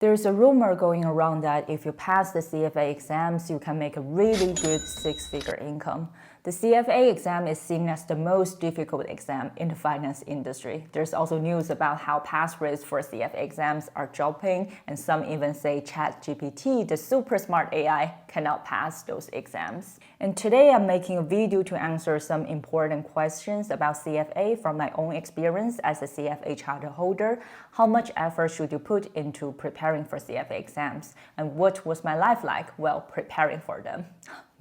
There's a rumor going around that if you pass the CFA exams, you can make a really good six-figure income. The CFA exam is seen as the most difficult exam in the finance industry. There's also news about how pass rates for CFA exams are dropping, and some even say ChatGPT, the super smart AI, cannot pass those exams. And today I'm making a video to answer some important questions about CFA from my own experience as a CFA Charterholder. How much effort should you put into preparing for CFA exams? And what was my life like while preparing for them?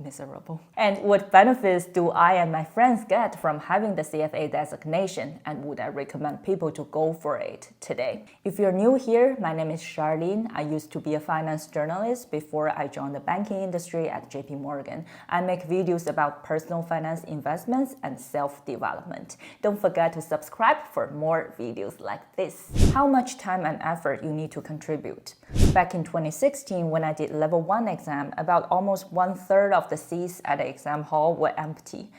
Miserable. And what benefits do I and my friends get from having the CFA designation, and would I recommend people to go for it today? If you're new here, my name is Charlene. I used to be a finance journalist before I joined the banking industry at JP Morgan. I make videos about personal finance investments and self-development. Don't forget to subscribe for more videos like this. How much time and effort you need to contribute? Back in 2016, when I did Level 1 exam, about almost 1/3 of the seats at the exam hall were empty.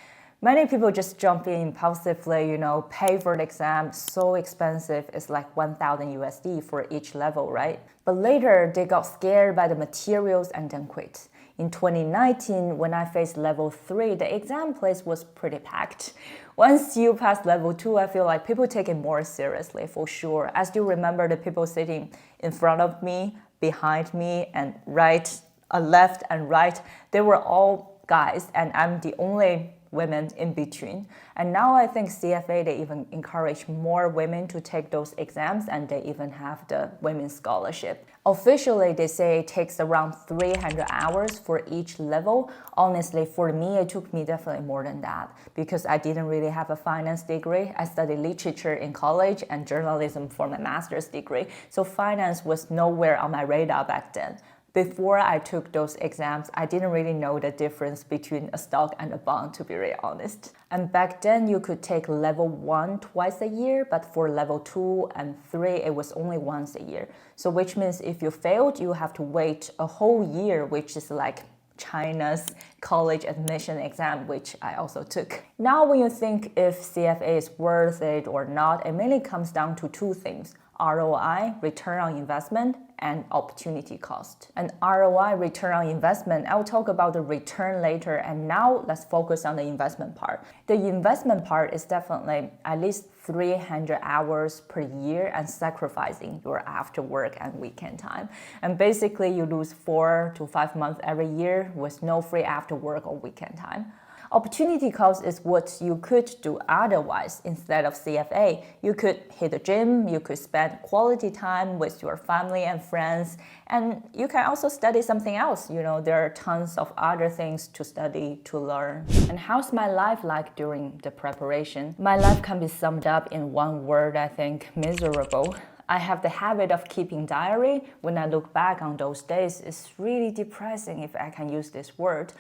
Many people just jump in impulsively, pay for the exam, so expensive, it's like 1,000 USD for each level, right? But later, they got scared by the materials and then quit. In 2019, when I faced Level 3, the exam place was pretty packed. Once you pass Level 2, I feel like people take it more seriously, for sure. I still remember the people sitting in front of me, behind me, and left and right. They were all guys, and I'm the only women in between. And now I think CFA, they even encourage more women to take those exams, and they even have the women's scholarship. Officially, they say it takes around 300 hours for each level. Honestly, for me, it took me definitely more than that because I didn't really have a finance degree. I studied literature in college and journalism for my master's degree. So finance was nowhere on my radar back then. Before I took those exams, I didn't really know the difference between a stock and a bond, to be really honest. And back then, you could take Level 1 twice a year, but for Level 2 and 3, it was only once a year. So which means if you failed, you have to wait a whole year, which is like China's college admission exam, which I also took. Now, when you think if CFA is worth it or not, it mainly comes down to two things: ROI, return on investment, and opportunity cost. And ROI, return on investment, I'll talk about the return later, and now let's focus on the investment part. The investment part is definitely at least 300 hours per year and sacrificing your after work and weekend time. And basically you lose 4 to 5 months every year with no free after work or weekend time. Opportunity cost is what you could do otherwise instead of CFA. You could hit the gym, you could spend quality time with your family and friends, and you can also study something else. There are tons of other things to study, to learn. And how's my life like during the preparation? My life can be summed up in one word, I think: miserable. I have the habit of keeping diary. When I look back on those days, it's really depressing, if I can use this word.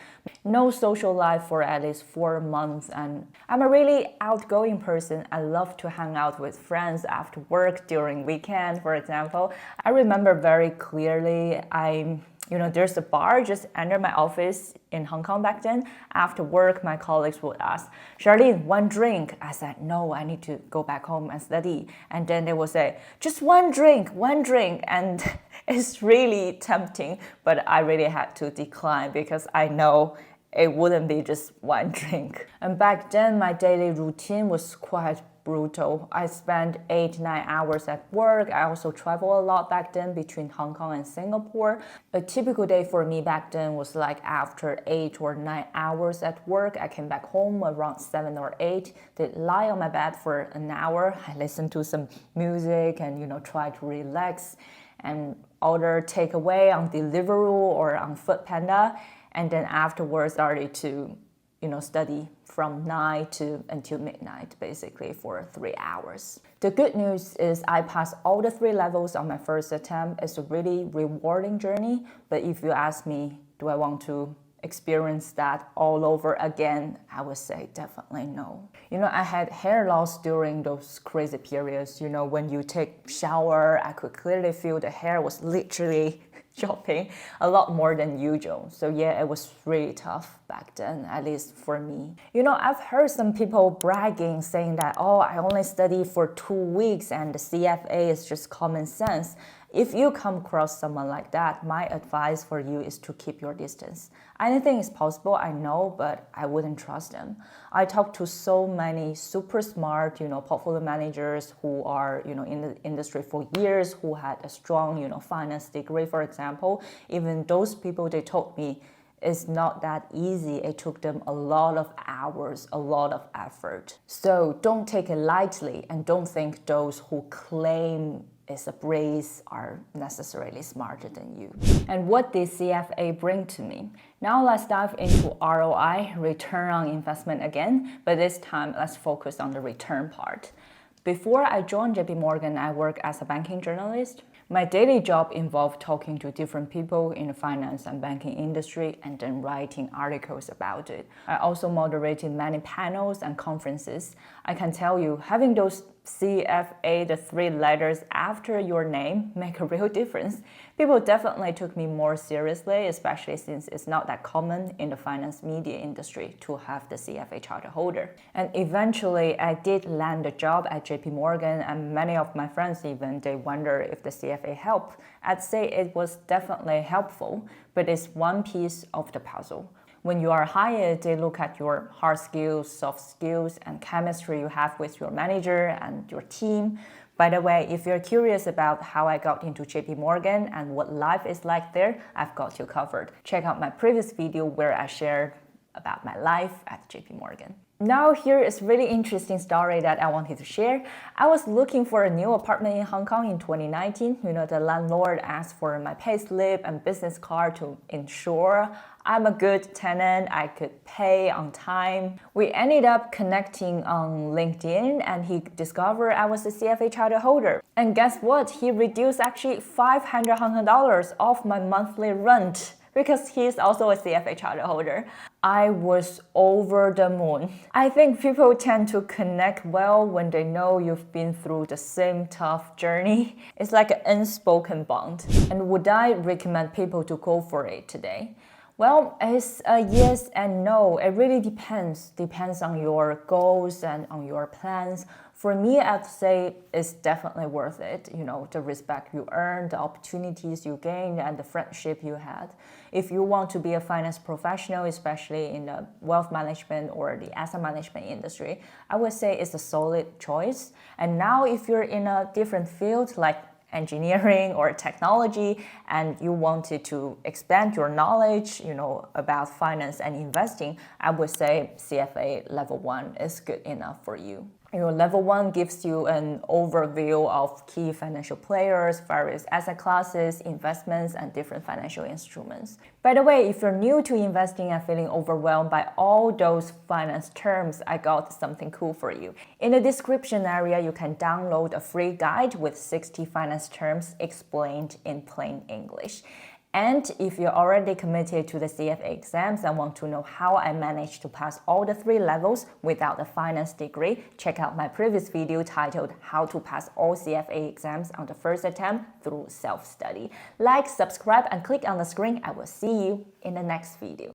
No social life for at least 4 months, and I'm a really outgoing person. I love to hang out with friends after work during weekend, for example. I remember very clearly, there's a bar just under my office in Hong Kong back then. After work, my colleagues would ask, "Charlene, one drink?" I said, "No, I need to go back home and study." And then they would say, "Just one drink." And it's really tempting, but I really had to decline because I know it wouldn't be just one drink. And back then, my daily routine was quite brutal. I spent 8-9 hours at work. I also travel a lot back then between Hong Kong and Singapore. A typical day for me back then was like after 8 or 9 hours at work, I came back home around 7 or 8. They'd lie on my bed for an hour. I listened to some music and try to relax and order takeaway on Deliveroo or on Foodpanda. And then afterwards started to study from 9 until midnight, basically for 3 hours. The good news is I passed all the 3 levels on my first attempt. It's a really rewarding journey, but if you ask me, do I want to experience that all over again, I would say definitely no. I had hair loss during those crazy periods. When you take shower, I could clearly feel the hair was literally dropping a lot more than usual. So yeah, it was really tough back then, at least for me. I've heard some people bragging, saying that, oh, I only studied for 2 weeks and the CFA is just common sense. If you come across someone like that, my advice for you is to keep your distance. Anything is possible, I know, but I wouldn't trust them. I talked to so many super smart, portfolio managers who are, in the industry for years, who had a strong, finance degree, for example. Even those people, they told me it's not that easy. It took them a lot of hours, a lot of effort. So don't take it lightly, and don't think those who claim it's a breeze are necessarily smarter than you. And what did CFA bring to me? Now let's dive into ROI, return on investment again, but this time let's focus on the return part. Before I joined JP Morgan, I worked as a banking journalist. My daily job involved talking to different people in the finance and banking industry and then writing articles about it. I also moderated many panels and conferences. I can tell you, having those CFA, the 3 letters after your name, make a real difference. People definitely took me more seriously, especially since it's not that common in the finance media industry to have the CFA Charterholder. And eventually, I did land a job at JP Morgan, and many of my friends even, they wonder if the CFA helped. I'd say it was definitely helpful, but it's one piece of the puzzle. When you are hired, they look at your hard skills, soft skills, and chemistry you have with your manager and your team. By the way, if you're curious about how I got into JP Morgan and what life is like there, I've got you covered. Check out my previous video where I shared about my life at JP Morgan. Now here is a really interesting story that I wanted to share. I was looking for a new apartment in Hong Kong in 2019. The landlord asked for my payslip and business card to ensure I'm a good tenant, I could pay on time. We ended up connecting on LinkedIn, and he discovered I was a CFA Charterholder. And guess what? He reduced actually $500 Hong Kong dollars off my monthly rent, because he's also a CFA Charterholder. I was over the moon. I think people tend to connect well when they know you've been through the same tough journey. It's like an unspoken bond. And would I recommend people to go for it today? Well, it's a yes and no. It really depends. Depends on your goals and on your plans. For me, I'd say it's definitely worth it. The respect you earn, the opportunities you gain, and the friendship you had. If you want to be a finance professional, especially in the wealth management or the asset management industry, I would say it's a solid choice. And now if you're in a different field like engineering or technology, and you wanted to expand your knowledge, about finance and investing, I would say CFA Level 1 is good enough for you. Level 1 gives you an overview of key financial players, various asset classes, investments, and different financial instruments. By the way, if you're new to investing and feeling overwhelmed by all those finance terms, I got something cool for you. In the description area, you can download a free guide with 60 finance terms explained in plain English. And if you're already committed to the CFA exams and want to know how I managed to pass all the 3 levels without a finance degree, check out my previous video titled How to Pass All CFA Exams on the First Attempt Through Self-Study. Like, subscribe, and click on the screen. I will see you in the next video.